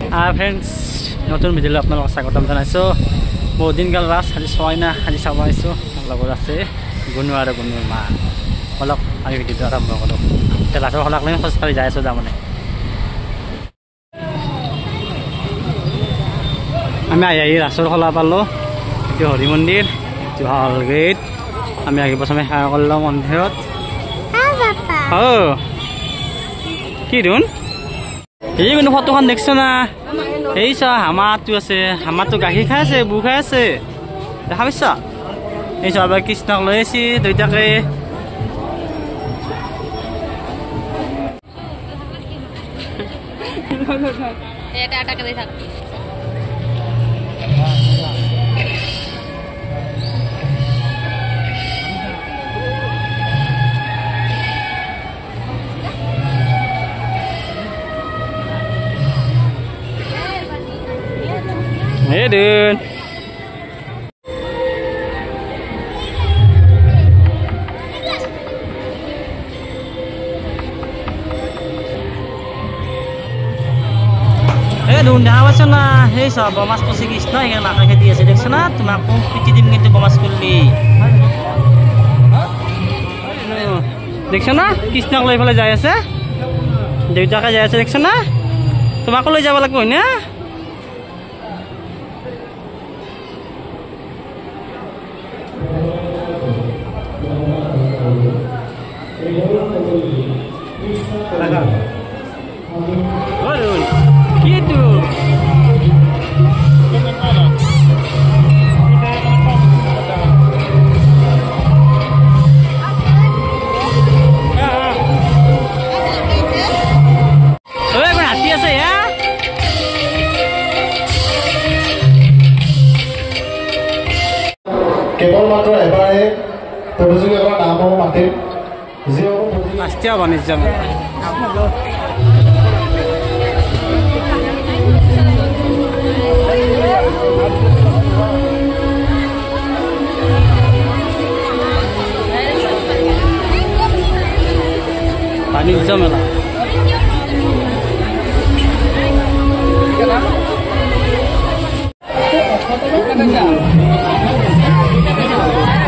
Friends নতুন ভিডিঅ'লৈ আপোনালোকক স্বাগতম জনাইছোঁ। বহুত দিন গ'ল ৰাস আজি চোৱাই না, আজি চাব আহিছোঁ। লগত আছে গুণু আৰু গুণুৰ মা। অলপ আমি ভিডিঅ'টো আৰম্ভ কৰোঁ। এতিয়া লাষ্টৰ খোলাক লৈ খোজকাঢ়ি যাই আছোঁ তাৰমানে। আমি আহি ৰাসৰ খোলা পালোঁ। এইটো হৰি মন্দিৰ, এইটো হল গেট। আমি আহি প্ৰথমে সেৱা কৰিলোঁ মন্দিৰত। কি ধুন এই কিন্তু ফটোখন দেখছো না? এই চা হামাটো আছে, হামাটো গাখীৰ খাই আছে, বু খাই আছে, দেখা পাইছ? এই চা এবাৰ কৃষ্ণক লৈ আহিছে দুইটাকে। Hey dude. Hey dude, দেখা পাইছ না? সেই সব বমাস পচি কৃষ্ণ এখানে মাথা খেতে আছে, দেখছো না? তোমাক পিটি দিম কিন্তু বমাস করলি। দেখছো না? কৃষ্ণক লৈ ফেলে যাই আছে, দেউতাকে যাই আছে, দেখছো না? তোমাকো লৈ যাব লাগব না? Gitu. Berhati asa ya. কেৱল মাত্ৰ এবাৰে প্ৰতিযোগিতাৰ নামসমূহ মাতিম। Pasti বাণিজ্য বাণিজ্য মেলা।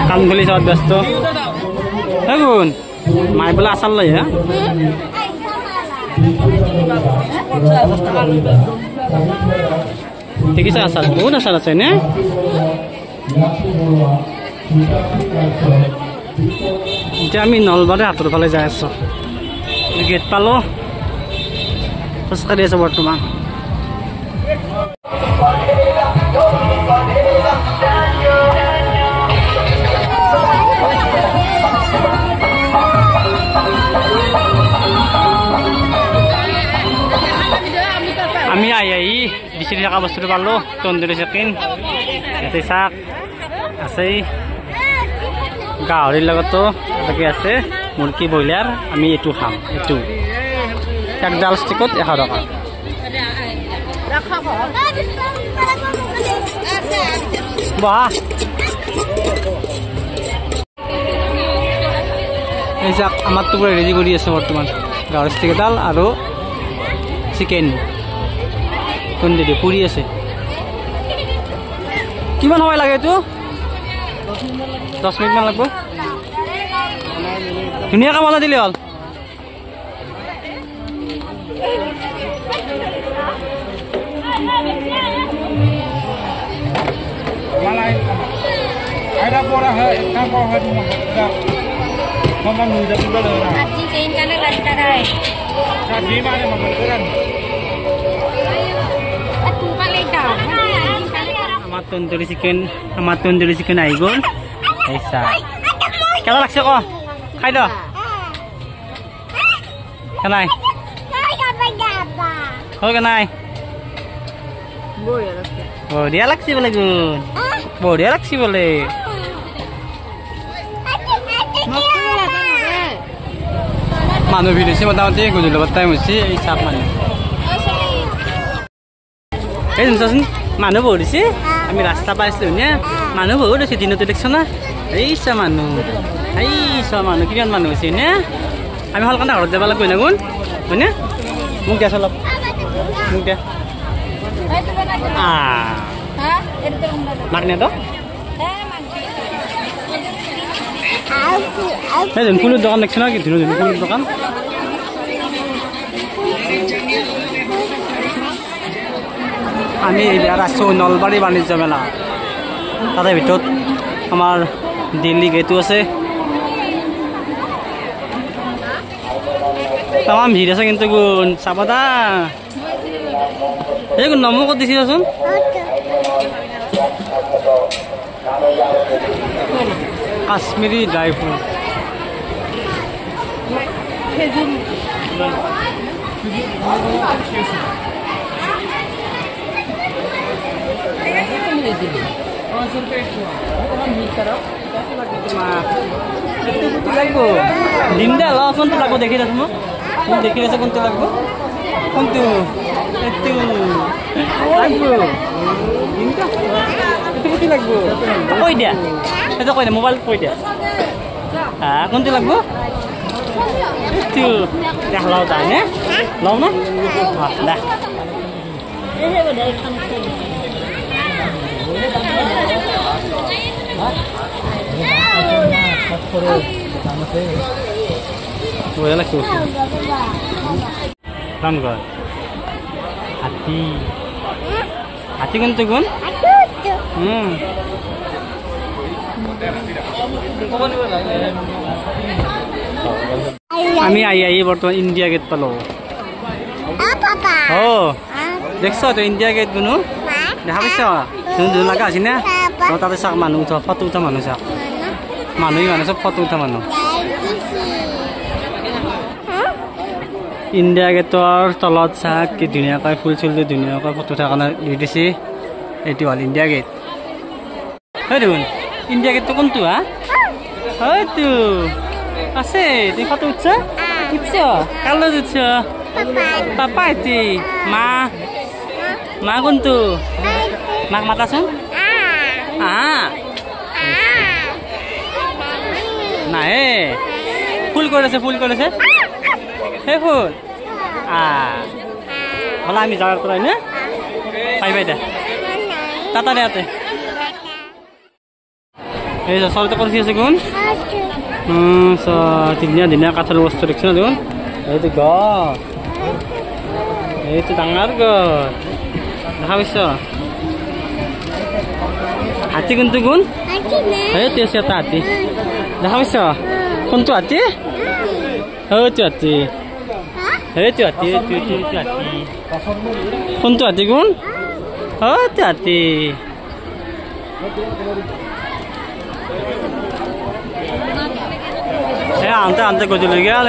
কাম খুলি যাওয়াত ব্যস্ত এখন মাই বলে আসার লাই। হ্যাঁ ঠিক আছে, আসার বহুত আসার আছে না। এতিয়া আমি নলবাৰী হাতৰ ফালে যাই আছো। গেট পালো, খোজকাঢ়ি আছো বৰ্তমান। আমি আহি বিচাৰি থকা বস্তুটো পালো, তন্দুৰী চিকেন, ইয়াতে শাক আছে, গাহৰিৰ লগতো তাকে আছে, মুৰ্গী ব্ৰইলাৰ। আমি এইটো খাম, এইটো একডাল ষ্টিকত 100 টকা। বহা এই যে আমাৰটো পুৰা ৰেডি কৰি আছে বৰ্তমান। গাহৰি ষ্টিক এডাল আৰু চিকেন তন্দুৰী পুৰি আছে। কিমান সময় লাগে এইটো? 10 মিনিটমান লাগব। ধুনীয়াকৈ বনাই দিলে হ'ল। আমার তন্দুরি চিকেন আহি গ'ল। কেনে লাগছে ক? খাই দ কেনাই কেনাই বঢ়িয়া লাগছে বোলে গুণ, বঢ়িয়া লাগছে বোলে। মানুহ ভিৰ হৈছে মোটামুটি, গধূলি লগত টাইম হৈছে। এই চাপ মানুহ এই শুনছাচোন, মানুহ বহুত হৈছে। আমি ৰাস্তা পাইছিলো নে, মানুহ বহুত হৈছে দিনতে, দেখছ না? এই চা মানুহ, এই চা মানুহ, কিমান মানুহ হৈছে নে? আমি হলকান্তে ঘৰত যাব লাগিব না গুণ, হয়নে? মোক দিয়া অলপ, মোক দিয়া। মাগনে তো ফুলের দোকান দেখছো না কি ধুনো ফুলের দোকান আমি এবার আসছো নলবাৰী বাণিজ্য মেলা তাৰে ভিতৰত আমাৰ দিল্লী গেটো আছে তামাম ভিৰ আছে কিন্তু গুণ চাবা এই গুণ নমো ক'ত দিছিলাচোন কাশ্মীৰী ড্ৰাই ফ্ৰুট দিম দে অলপ কোনটো লাগব দেখি আছো মোক দেখি আছে কোনটো লাগব কোনটো লাগব দিম লাগব কৈ দিয়া সেইটো কৈ দিয়া মোবাইল কৈ দিয়া কোনটো লাগব দেখ লওঁ তাই নে লওঁ ন দে হাতী কোনটো কোন আমি আই বর্তমান ইন্ডিয়া গেট পালো ও দেখছো তো ইন্ডিয়া গেট গুনো দেখা পাইছ যোন লাগা আছে না তাতে চাক মানুহ উঠা ফটো উঠা মানুহ চাক মানুহ চব ফটো উঠা মানুহ ইন্ডিয়া গেটৰ তলত চাক কি ধুনীয়াকৈ ফুল চুল দি ধুনীয়াকৈ ফটো উঠাৰ কাৰণে দি দিছে এইটো হ'ল ইন্ডিয়া গেট হয় দেখোন ইন্ডিয়া গেটটো কোনটো হা হয়তো আছে তুমি ফটো উঠছা কাৰ লগত উঠছ পাপা এটি মা কোনটো মাক মাতাচোন নাই ফুল কৰিছে সেই ফুল হলে আমি যাওয়ার পর না পাই দে টাটা দে হাতে এই যে সবটা করছি আছে কোন ধুনীয়া কাঠৰ বস্তু দেখছো না দেখোন এইটো গছ এইটো ডাঙৰ গছ দেখা পাইছ হাতী কোনটো কোন এইটো আছে এটা হাতী দেখা পাইছ কোনটো হাতী এইটো হাতী কোনটো হাতী কোন হাতী আনতে গধূলি গেল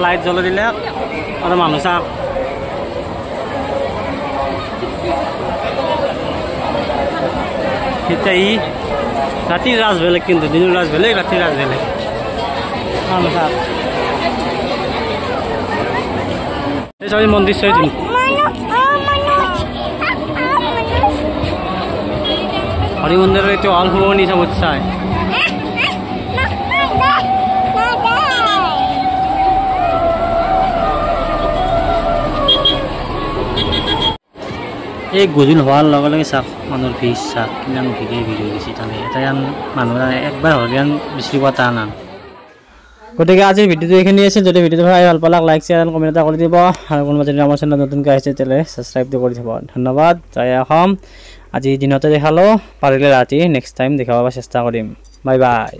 লাইট জ্বলাই দিলে আৰু মানুহ চাওক এতিয়া ই ৰাতিৰ ৰাজ বেলেগ কিন্তু দিনৰ ৰাজ বেলেগ ৰাতিৰ ৰাজ বেলেগ মানুহ চাওক এই সবাই মন্দিৰ চাই তুমি হৰি মন্দিৰেৰ একটু অল্প নি সব চাই এই গধূল হোৱাৰ লগে লগে চাওক মানুহৰ ভিৰ চাওক কিমান ভিৰ হৈ গৈছে তানে এটা মানুহ একবাৰ হৰিয়ান বিচাৰিব টান গতিকে আজিৰ ভিডিঅ'টো এইখিনি আছিল যদি ভিডিঅ'টো ভাল পালাক লাইক শ্বেয়াৰ আৰু কমেণ্ট এটা কৰি দিব আৰু কোনোবা যদি আমাৰ চেনেলত নতুনকৈ আহিছে তেতিয়াহ'লে ছাবস্ক্ৰাইবটো কৰি দিব ধন্যবাদ জয় অসম আজি দিনতে দেখালোঁ পাৰিলে ৰাতি নেক্সট টাইম দেখাব চেষ্টা কৰিম বাই বাই